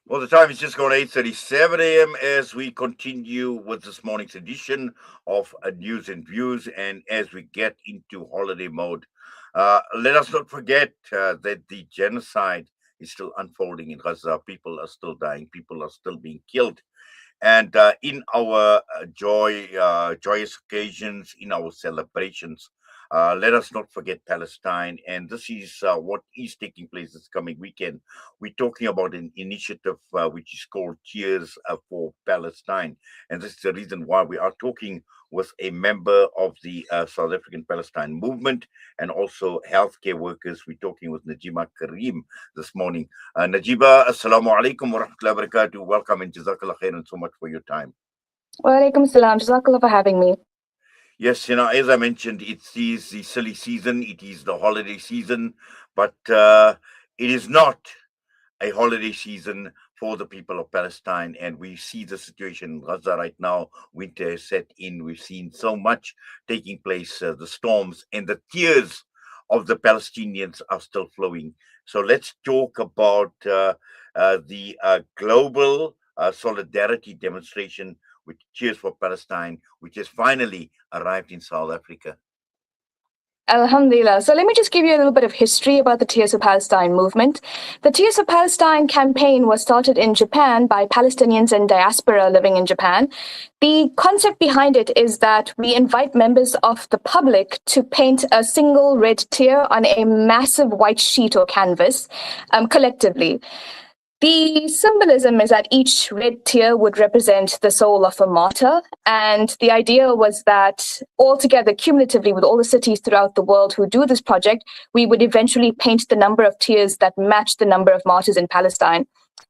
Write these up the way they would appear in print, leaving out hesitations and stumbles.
Well, the time is just gone 8:37 a.m. as we continue with this morning's edition of News and Views, and as we get into holiday mode, let us not forget that the genocide is still unfolding in Gaza. People are still dying. People are still being killed. And in our joyous occasions, in our celebrations, let us not forget Palestine. And this is what is taking place this coming weekend. We're talking about an initiative which is called Tears for Palestine. And this is the reason why we are talking with a member of the South African Palestine movement and also healthcare workers. We're talking with Najeebah Kareem this morning. Najeebah, assalamu alaikum wa rahmatullahi wa barakatuh. Welcome and jazakallah khairan so much for your time. Wa alaikum salam. Jazakallah for having me. Yes, as I mentioned, it is the silly season, it is the holiday season, but it is not a holiday season for the people of Palestine. And we see the situation in Gaza right now. Winter has set in. We've seen so much taking place, the storms and the tears of the Palestinians are still flowing. So let's talk about the global solidarity demonstration with Cheers for Palestine, which has finally arrived in South Africa. Alhamdulillah. So let me just give you a little bit of history about the Tears for Palestine movement. The Tears for Palestine campaign was started in Japan by Palestinians and diaspora living in Japan. The concept behind it is that we invite members of the public to paint a single red tear on a massive white sheet or canvas collectively. The symbolism is that each red tear would represent the soul of a martyr. And the idea was that altogether, cumulatively, with all the cities throughout the world who do this project, we would eventually paint the number of tears that match the number of martyrs in Palestine.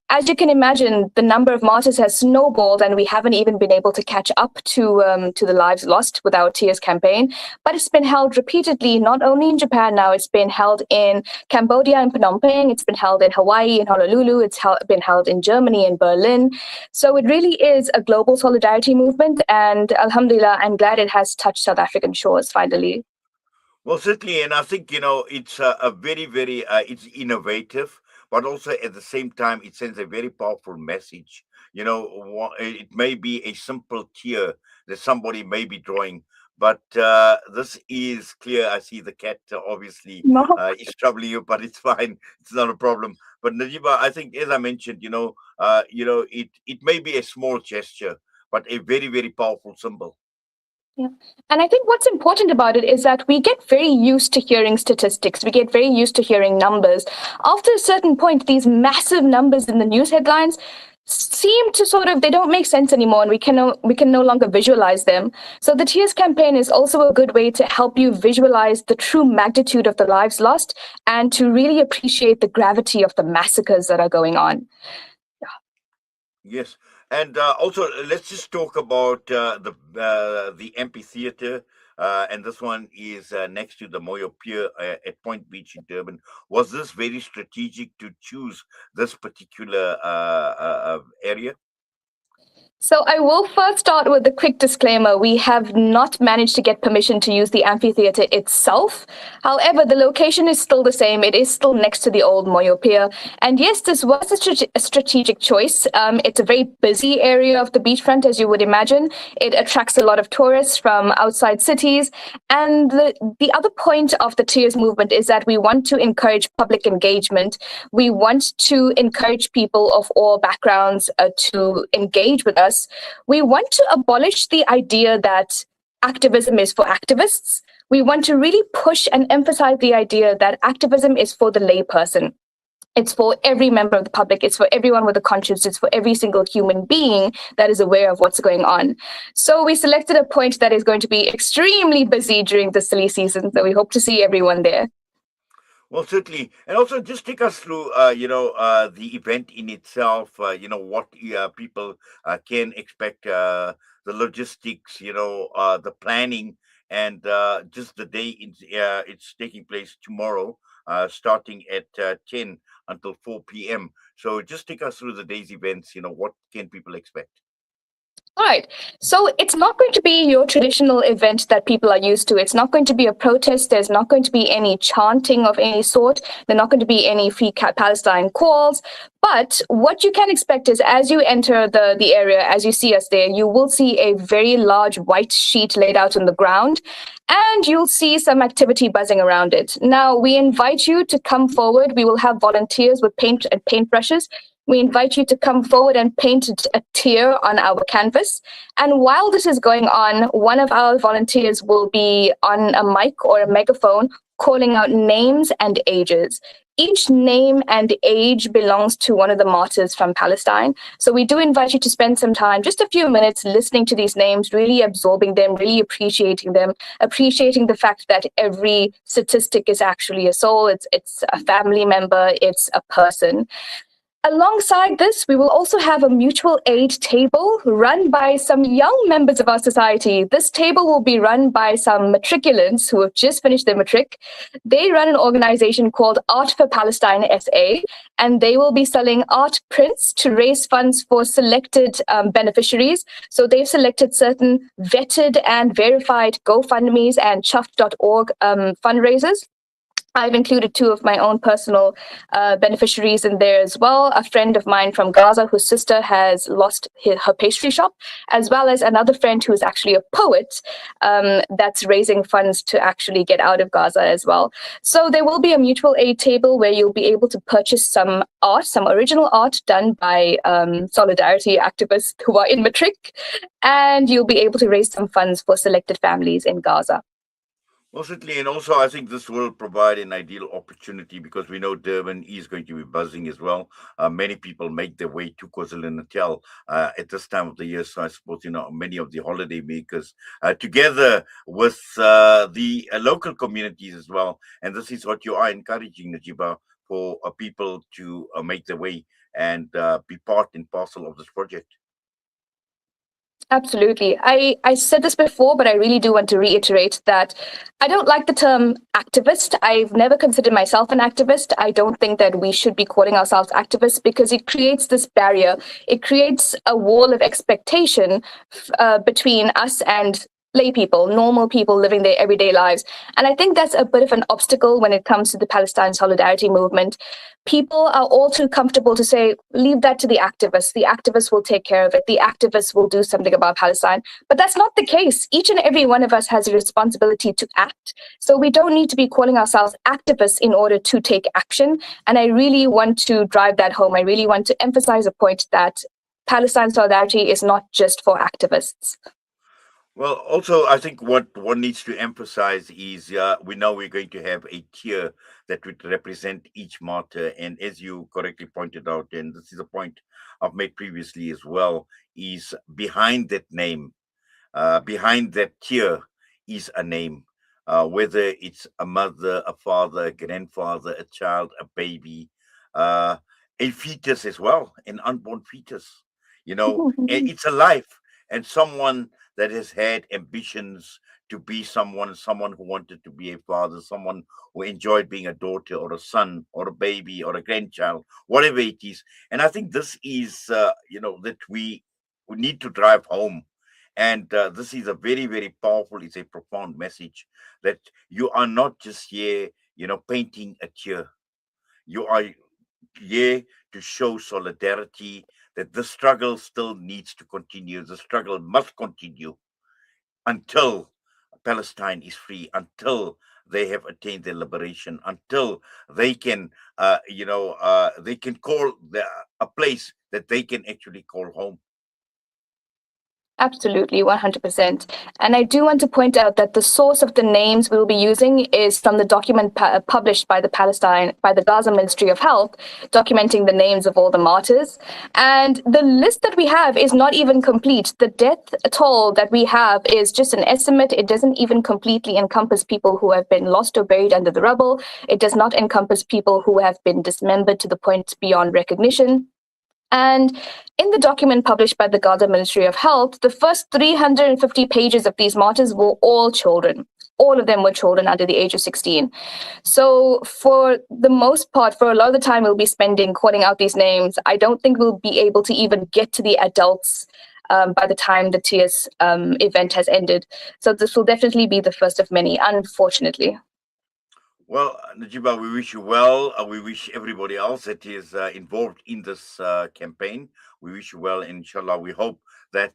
As you can imagine, the number of martyrs has snowballed, and we haven't even been able to catch up to the lives lost with our Tears campaign. But it's been held repeatedly, not only in Japan now, it's been held in Cambodia and Phnom Penh, it's been held in Hawaii and Honolulu, it's been held in Germany and Berlin. So it really is a global solidarity movement, and alhamdulillah, I'm glad it has touched South African shores finally. Well, certainly, and I think, it's a very, very, it's innovative, but also at the same time, it sends a very powerful message. It may be a simple tear that somebody may be drawing, but this is clear. I see the cat obviously No. is troubling you, but it's fine. It's not a problem. But Najeebah, I think, as I mentioned, it may be a small gesture, but a very, very powerful symbol. Yeah. And I think what's important about it is that we get very used to hearing statistics. We get very used to hearing numbers. After a certain point, these massive numbers in the news headlines seem to they don't make sense anymore, and we can no longer visualize them. So the Tears campaign is also a good way to help you visualize the true magnitude of the lives lost and to really appreciate the gravity of the massacres that are going on. Yes, and also let's just talk about the amphitheater, and this one is next to the Moyo Pier at Point Beach in Durban. Was this very strategic to choose this particular area? So I will first start with a quick disclaimer. We have not managed to get permission to use the amphitheater itself. However, the location is still the same. It is still next to the old Moyo Pier. And yes, this was a strategic choice. It's a very busy area of the beachfront, as you would imagine. It attracts a lot of tourists from outside cities. And the other point of the Tears movement is that we want to encourage public engagement. We want to encourage people of all backgrounds to engage with us. We want to abolish the idea that activism is for activists. We want to really push and emphasize the idea that activism is for the layperson. It's for every member of the public. It's for everyone with a conscience. It's for every single human being that is aware of what's going on. So we selected a point that is going to be extremely busy during the silly season. So we hope to see everyone there. Well, certainly, and also just take us through, the event in itself. What people can expect, the logistics, the planning, and just the day it's taking place tomorrow, starting at 10 until 4 p.m. So just take us through the day's events. What can people expect? All right. So it's not going to be your traditional event that people are used to. It's not going to be a protest. There's not going to be any chanting of any sort. There're not going to be any Free Palestine calls. But what you can expect is as you enter the area, as you see us there, you will see a very large white sheet laid out on the ground, and you'll see some activity buzzing around it. Now, we invite you to come forward. We will have volunteers with paint and paintbrushes. We invite you to come forward and paint a tear on our canvas. And while this is going on, one of our volunteers will be on a mic or a megaphone calling out names and ages. Each name and age belongs to one of the martyrs from Palestine. So we do invite you to spend some time, just a few minutes, listening to these names, really absorbing them, really appreciating them, appreciating the fact that every statistic is actually a soul, it's a family member, it's a person. Alongside this, we will also have a mutual aid table run by some young members of our society. This table will be run by some matriculants who have just finished their matric. They run an organization called Art for Palestine SA, and they will be selling art prints to raise funds for selected beneficiaries. So they've selected certain vetted and verified GoFundMes and chuffed.org fundraisers. I've included two of my own personal beneficiaries in there as well. A friend of mine from Gaza whose sister has lost her pastry shop, as well as another friend who is actually a poet that's raising funds to actually get out of Gaza as well. So there will be a mutual aid table where you'll be able to purchase some art, some original art done by solidarity activists who are in matric, and you'll be able to raise some funds for selected families in Gaza. Well, certainly, and also I think this will provide an ideal opportunity because we know Durban is going to be buzzing as well. Many people make their way to KwaZulu-Natal at this time of the year, so I suppose many of the holiday makers, together with the local communities as well. And this is what you are encouraging, Najeebah, for people to make their way and be part and parcel of this project. Absolutely. I said this before, but I really do want to reiterate that I don't like the term activist. I've never considered myself an activist. I don't think that we should be calling ourselves activists because it creates this barrier. It creates a wall of expectation between us and lay people, normal people living their everyday lives. And I think that's a bit of an obstacle when it comes to the Palestine solidarity movement. People are all too comfortable to say, leave that to the activists. The activists will take care of it. The activists will do something about Palestine. But that's not the case. Each and every one of us has a responsibility to act. So we don't need to be calling ourselves activists in order to take action. And I really want to drive that home. I really want to emphasize a point that Palestine solidarity is not just for activists. Well, also, I think what one needs to emphasize is we know we're going to have a tier that would represent each martyr. And as you correctly pointed out, and this is a point I've made previously as well, is behind that name, behind that tier is a name. Whether it's a mother, a father, a grandfather, a child, a baby, uh, a fetus as well, an unborn fetus. It's a life and someone that has had ambitions to be someone who wanted to be a father, someone who enjoyed being a daughter or a son or a baby or a grandchild, whatever it is. And I think this is, that we need to drive home. And this is a very, very powerful, it's a profound message that you are not just here, painting a tear. You are here to show solidarity, that the struggle still needs to continue. The struggle must continue until Palestine is free, until they have attained their liberation, until they can, they can call a place that they can actually call home. Absolutely, 100%. And I do want to point out that the source of the names we'll be using is from the document published by the Gaza Ministry of Health, documenting the names of all the martyrs. And the list that we have is not even complete. The death toll that we have is just an estimate. It doesn't even completely encompass people who have been lost or buried under the rubble. It does not encompass people who have been dismembered to the point beyond recognition. And in the document published by the Gaza Ministry of Health, the first 350 pages of these martyrs were all children. All of them were children under the age of 16. So for the most part, for a lot of the time we'll be spending calling out these names, I don't think we'll be able to even get to the adults by the time the TS event has ended. So this will definitely be the first of many, unfortunately. Well, Najeebah, we wish you well. We wish everybody else that is involved in this campaign. We wish you well, and inshallah, we hope that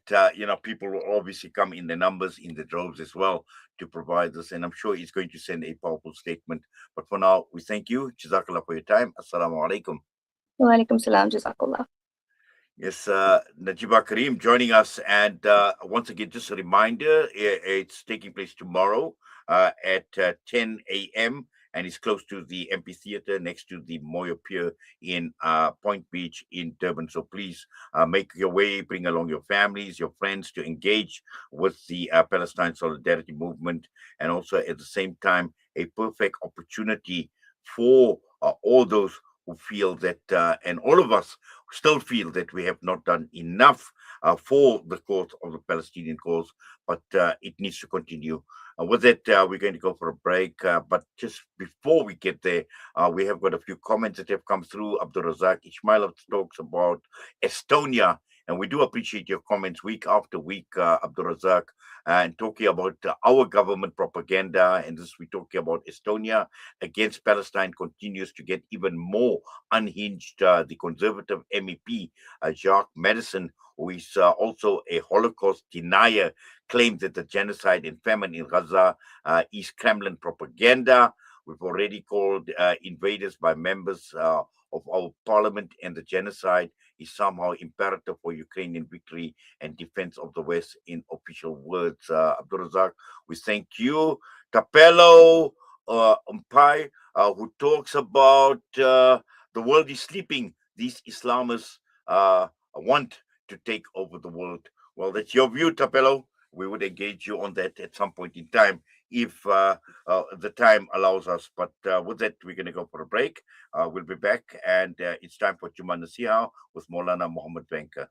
people will obviously come in the numbers, in the droves as well, to provide this. And I'm sure he's going to send a powerful statement. But for now, we thank you. Jazakallah for your time. Assalamu alaikum. Wa alaikum salam, jazakallah. Yes, Najeebah Kareem joining us. And once again, just a reminder, it's taking place tomorrow at 10 a.m. and it's close to the MP Theatre next to the Moyo Pier in Point Beach in Durban. So please make your way, bring along your families, your friends to engage with the Palestine Solidarity Movement. And also at the same time, a perfect opportunity for all those who feel that, and all of us still feel that we have not done enough for the cause of the Palestinian cause, but it needs to continue. With that, we're going to go for a break. But just before we get there, we have got a few comments that have come through. Abdul Razak Ismailov talks about Estonia, and we do appreciate your comments week after week, Abdul Razak, and talking about our government propaganda. And this we're talking about Estonia against Palestine continues to get even more unhinged. The conservative MEP, Jacques Madison, who is also a Holocaust denier, claimed that the genocide and famine in Gaza is Kremlin propaganda. We've already called invaders by members of our parliament, and the genocide is somehow imperative for Ukrainian victory and defense of the West, in official words. Abdul Razak, we thank you. Capello Umpai, who talks about the world is sleeping. These Islamists want to take over the world. Well, that's your view, Tapelo. We would engage you on that at some point in time if the time allows us. But with that, we're going to go for a break. We'll be back, and it's time for Juma Nasiha with Maulana Muhammad Banker.